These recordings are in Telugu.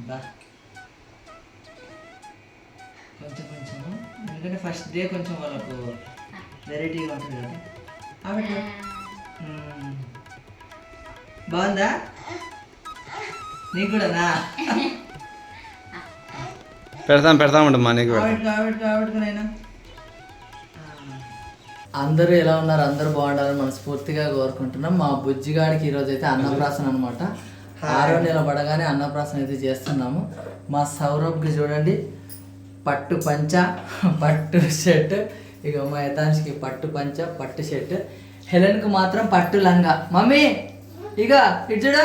బా కొంచెం కొంచెం, ఎందుకంటే ఫస్ట్ డే కొంచెం వాళ్ళకు వెరైటీగా ఉంటుంది కదా. కాబట్టి బాగుందా నీకు కూడానా? పెడతామంటమ్మా నీకు. కాబట్టినైనా అందరూ ఎలా ఉన్నారు? అందరూ బాగుండాలని మనస్ఫూర్తిగా కోరుకుంటున్నాం. మా బుజ్జిగాడికి ఈరోజు అయితే అన్నప్రాసన అనమాట. 6వ నెల పడగానే అన్నప్రాసన అయితే చేస్తున్నాము. మా సౌరభ్కి చూడండి పట్టు పంచ పట్టు షర్ట్, ఇక మా యథాంశికి పట్టు పంచ పట్టు షర్ట్, హెలెన్కి మాత్రం పట్టు లంగా. మమ్మీ ఇక ఇటు చూడ,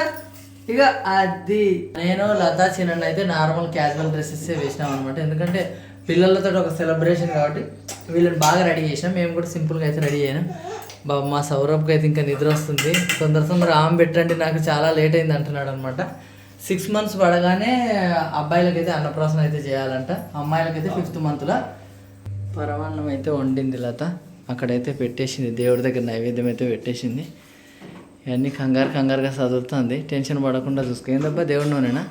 ఇక అది. నేను లతా చిన్న అయితే నార్మల్ క్యాజువల్ డ్రెస్సెస్ వేసినాం అనమాట. ఎందుకంటే పిల్లలతో ఒక సెలబ్రేషన్ కాబట్టి వీళ్ళని బాగా రెడీ చేసినాం. మేము కూడా సింపుల్గా అయితే రెడీ అయినాం. బాబు మా సౌరభ్కి అయితే ఇంకా నిద్ర వస్తుంది. తొందర ఆమె పెట్టండి, నాకు చాలా లేట్ అయింది అంటున్నాడు అనమాట. 6 months పడగానే అబ్బాయిలకైతే అన్నప్రాసన అయితే చేయాలంట, అమ్మాయిలకైతే 5th monthలో. పరమాన్నం అయితే వండింది లత, అక్కడైతే పెట్టేసింది, దేవుడి దగ్గర నైవేద్యం అయితే పెట్టేసింది. ఇవన్నీ కంగారుగా చదువుతుంది, టెన్షన్ పడకుండా చూసుకో. ఏందబ్బా దేవుడి నూనెనా?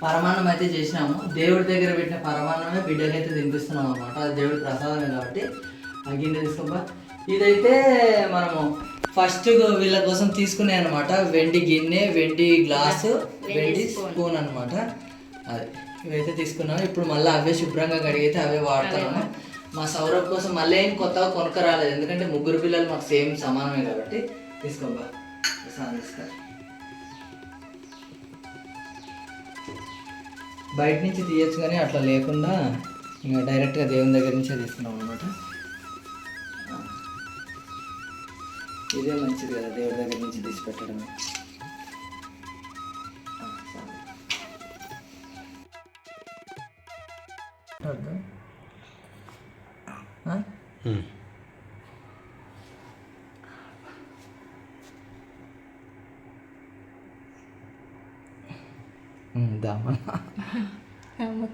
పరమాన్నం అయితే చేసినాము. దేవుడి దగ్గర పెట్టిన పరమాన్నమే బిడ్డకైతే తినిపిస్తున్నాం అనమాట. అది దేవుడి ప్రసాదమే కాబట్టి ఆ గిన్నె తీసుకోబా. ఇదైతే మనము ఫస్ట్ వీళ్ళ కోసం తీసుకునే అనమాట. వెండి గిన్నె, వెండి గ్లాసు, వెండి స్పూన్ అనమాట. అది ఇవైతే తీసుకున్నాము. ఇప్పుడు మళ్ళీ అవే శుభ్రంగా కడిగైతే అవే వాడుతున్నాము. మా సౌరభ్ కోసం మళ్ళీ ఏం కొత్తగా కొనుక్క రాలేదు, ఎందుకంటే 3 పిల్లలు మాకు సేమ్ సమానమే కాబట్టి. తీసుకోబా తీసుకో. బయట నుంచి తీయచ్చు కానీ అట్లా లేకుండా ఇంకా డైరెక్ట్గా దేవుని దగ్గర నుంచే తీసుకున్నాం అనమాట. ఇదే మంచిది కదా, దేవుడి దగ్గర నుంచి తీసి పెట్టడం.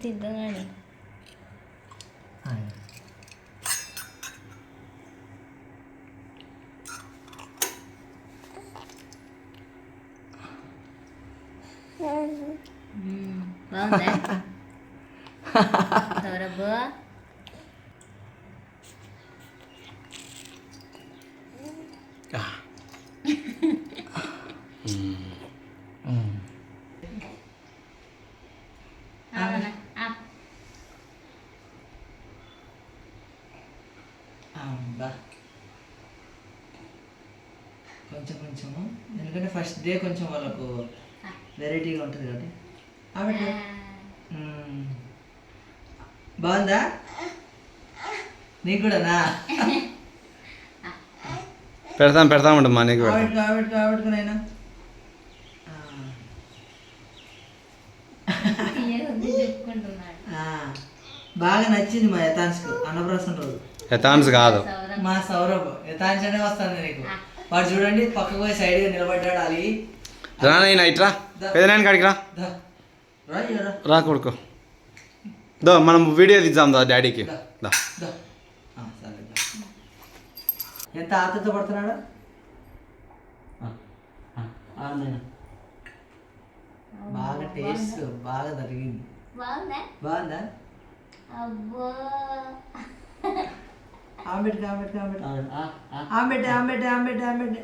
తిద్దామని బాగుందా సౌరభ్? కొంచెం, ఎందుకంటే ఫస్ట్ డే కొంచెం వాళ్ళకు వెరైటీగా ఉంటుంది కాబట్టి. కాబట్టి బాగుందా నీకు కూడానా? పెడతామంటమ్మా నీకు. కాబట్టినైనా బాగా నచ్చింది మా యథాంశ్కు అన్నప్రాసన రోజు. ఎథాన్స్ కాదు, మా సౌరభ్ యథాంశ్ అనే వస్తుంది నీకు. వాడు చూడండి పక్కకు పోయి సైడ్గా నిలబడ్డాడు. అలిగి రానైనా ఇట్రా, పెదనాయన కాడికి రా, దా రా ఇయ్యరా. రా కొడుకు. దో మనం వీడియో తీద్దాం దా డాడీకి. దా దా. సరే దా. ఎంత ఆతృత పడుతున్నాడు. నాయన బాగా టేస్ట్ బాగా జరిగింది. బాగుందా? అబ్బో ఆమెట్ ఆమెట్ ఆమెట్ ఆమెట్ ఆమెట్ ఆమెట్ ఆమెట్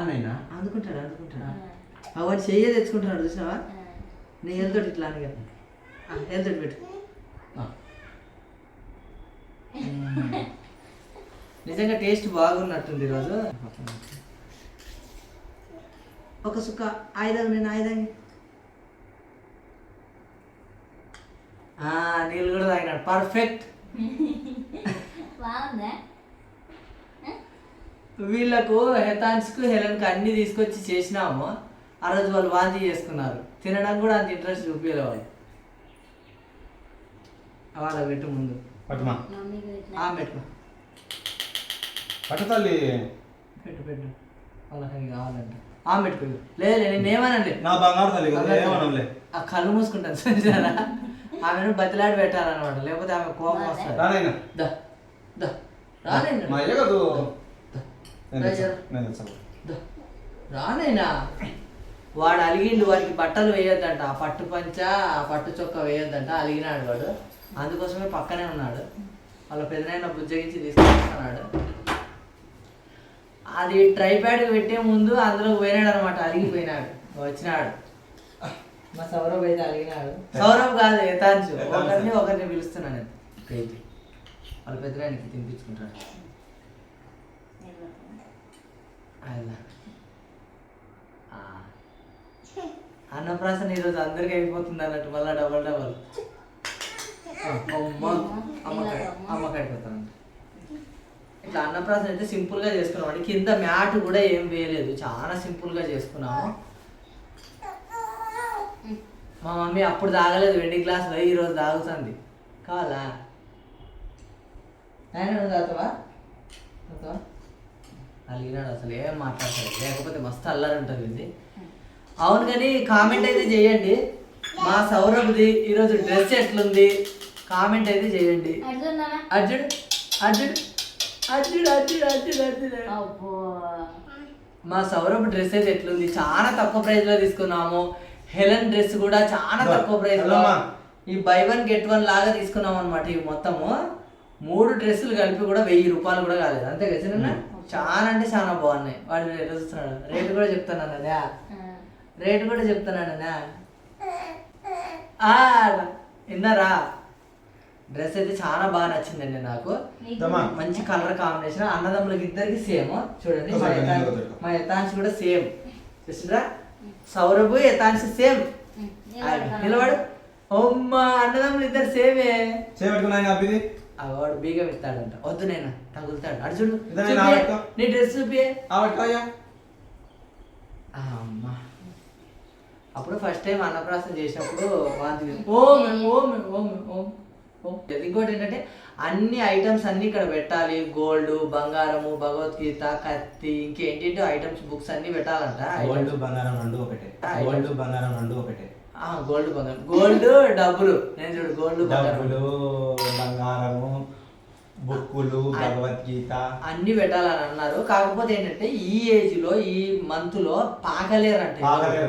నైనా అందుకుంటాడు అందుకుంటాడు. అవన్నీ చెయ్యి తెచ్చుకుంటున్నాడు చూసినావా. నీ వెళ్తాడు ఇట్లా అని వెళ్తాడు పెట్టు. నిజంగా టేస్ట్ బాగున్నట్టుంది ఈరోజు. ఒక సుక్క ఆయుధం నేను ఆయుధం నీళ్ళు కూడా తాగినాడు. పర్ఫెక్ట్. బాగుందా? వీళ్ళకు హెతాన్స్కు హెలెన్కి అన్ని తీసుకొచ్చి చేసినాము. ఆ రోజు వాళ్ళు వాంతి చేసుకున్నారు. తినడం కూడా అంత ఇంట్రెస్ట్ చూపించలే వాళ్ళు. వాళ్ళ పెట్టు ముందు పట్టుమా పెట్టుకో. పట్టు తల్లి. పెట్టు పెట్టు వాళ్ళకి కావాలంట పెట్టుకో. లేదు నేనేమనండి నా బంగారు తల్లి కదా, ఏమనలే. ఆ కళ్ళు మూసుకుంటాను చూసారా. ఆమెను బతిలాడి పెట్టాలన్నమాట, లేకపోతే ఆమె కోపం వస్తుంది. రానైనా దా దా రానైనా మా అయ్య కాదు. రానైనా. వాడు అలిగిండు. వాడికి బట్టలు వేయొద్దంట. ఆ పట్టు పంచ ఆ పట్టు చొక్క వేయొద్దంట. అలిగినాడు వాడు. అందుకోసమే పక్కనే ఉన్నాడు. వాళ్ళ పెద్దనైనా బుజ్జగించి తీసుకొస్తున్నాడు. అది ట్రైప్యాడ్కి పెట్టే ముందు అందులోకి పోయినాడు అనమాట. అలిగిపోయినాడు. వచ్చినాడు మా సౌరభ్ అయితే అలిగినాడు. సౌరభ్ కాదు యథాంశు. ఒకరిని పిలుస్తున్నాను నేను. వాళ్ళ పెద్దనాయనకి తినిపించుకుంటాడు. అన్నప్రాసన ఈరోజు అందరికి అయిపోతుంది అన్నట్టు. మళ్ళీ డబల్ డబల్ అమ్మకాడికి పోతాను. ఇట్లా అన్నప్రాసన అయితే సింపుల్గా చేసుకున్నాం అండి. కింద మ్యాట్ కూడా ఏం వేయలేదు, చాలా సింపుల్గా చేసుకున్నాము. మా మమ్మీ అప్పుడు తాగలేదు వెండి గ్లాసులో, ఈరోజు తాగుతుంది. కావాలా ఆయన తాగుతావా? అలిగినాడు. అసలు ఏం మాట్లాడతాడు, లేకపోతే మస్తు అల్లరి ఉంటుంది ఇది. అవును కానీ కామెంట్ అయితే చేయండి. మా సౌరభ్ది ఈరోజు డ్రెస్ ఎట్లుంది కామెంట్ అయితే చేయండి. అర్జున్ అర్జున్ అర్జున్ అర్జున్ అర్జున్ అర్జున్ మా సౌరభ్ డ్రెస్ అయితే ఎట్లుంది. చాలా తక్కువ ప్రైస్ లో తీసుకున్నాము. హెలెన్ డ్రెస్ కూడా చాలా తక్కువ ప్రైస్ లో ఈ బై వన్ గెట్ వన్ లాగా తీసుకున్నాం అనమాట. ఇవి మొత్తము 3 డ్రెస్సులు కలిపి కూడా 1000 రూపాయలు కూడా కాలేదు. అంతే కదా చిన్న. చాలా అంటే చాలా బాగున్నాయి. వాడు చూస్తున్నాడు. రేటు కూడా చెప్తానన్నా, రేటు కూడా చెప్తానన్నా. విన్నారా? డ్రెస్ అయితే చాలా బాగా నచ్చిందండి నాకు. మంచి కలర్ కాంబినేషన్. అన్నదమ్ములకి ఇద్దరికి సేమ్. చూడండి మా యథాంశ్ కూడా సేమ్. చూసిరా సౌరభ్ యథాంశ్ సేమ్. నిలబడు. అమ్మా అన్నదమ్ములు ఇద్దరు సేమే. వాడు బీగం ఇస్తాడంట. వద్దు నేను తగులుతాడు. అడు చూడు నీ డ్రెస్ చూపి. అమ్మా అప్పుడు ఫస్ట్ టైం అన్నప్రాసన చేసినప్పుడు వాంతి. ఇంకోటి ఏంటంటే అన్ని ఐటమ్స్ అన్ని ఇక్కడ పెట్టాలి. గోల్డ్, బంగారము, భగవద్గీత, కత్తి, ఇంకేంటంటే ఐటమ్స్ బుక్స్ అన్ని పెట్టాలంట. గోల్డ్ బంగారం రెండు ఒకటే. గోల్డ్ బంగారం రెండు ఒకటే. గోల్డ్ బంగారం, గోల్డ్ డబ్బులు. నేను చూడు గోల్డ్ డబ్బులు, బంగారము, బుక్కులు, భగవద్గీత అన్ని పెట్టాలని అన్నారు. కాకపోతే ఏంటంటే ఈ ఏజ్ లో ఈ మంత్ లో పాకలేరంటే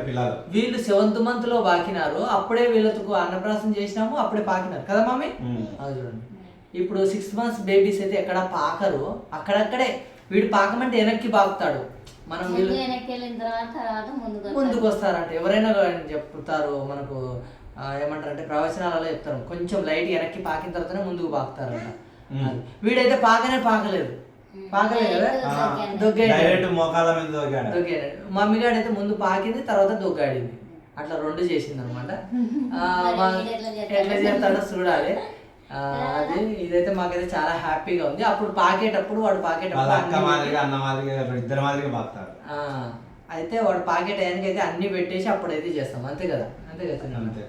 పిల్లలు. వీళ్ళు 7th month లో పాకినారు. అప్పుడే వీళ్ళకు అన్నప్రాసన చేసినాము, అప్పుడే పాకినారు కదా మమ్మీ. అది చూడండి. ఇప్పుడు 6 months బేబీస్ అయితే ఎక్కడ పాకరు. అక్కడక్కడే వీడు పాకమంటే వెనక్కి పాకుతాడు. మనం వీళ్ళు ముందుకు వస్తారంట. ఎవరైనా చెప్తారు మనకు ఏమంటారంటే ప్రవచనాలలో చెప్తారు. కొంచెం లైట్ వెనక్కి పాకిన తర్వాతనే ముందుకు పాకుతారంట. వీడైతే పాకలేదు కదా, దొగ్గాడు. మమ్మీ గాడైతే ముందు పాకింది, తర్వాత దొగ్గాడింది. అట్లా 2 చేసింది అనమాట. ఎట్లా చేస్తాడో చూడాలి. అది ఇదైతే మాకైతే చాలా హ్యాపీగా ఉంది. అప్పుడు పాకేటప్పుడు వాడు అయితే వాడు పాకెట్ అయ్యానికి అయితే అన్ని పెట్టేసి అప్పుడైతే చేస్తాం అంతే కదా చిన్న అంతే.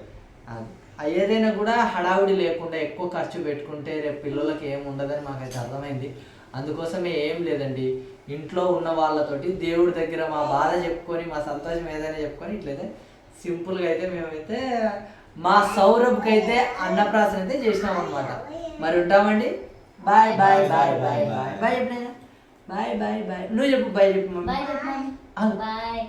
అది ఏదైనా కూడా హడావుడి లేకుండా ఎక్కువ ఖర్చు పెట్టుకుంటే రేపు పిల్లలకి ఏం ఉండదని మాకైతే అర్థమైంది. అందుకోసమే ఏం లేదండి, ఇంట్లో ఉన్న వాళ్ళతోటి దేవుడి దగ్గర మా బాధ చెప్పుకొని మా సంతోషం ఏదైనా చెప్పుకొని ఇట్లయితే సింపుల్గా అయితే మేమైతే మా సౌరభ్కి అయితే అన్నప్రాసన అయితే చేసినాం అనమాట. మరి ఉంటామండి. Bye bye bye bye bye bye ఎప్పుడైనా బాయ్ బాయ్ బాయ్. నువ్వు చెప్పు బాయ్ చెప్పు మమ్మీ. బాయ్ చెప్పండి. అవును. బాయ్.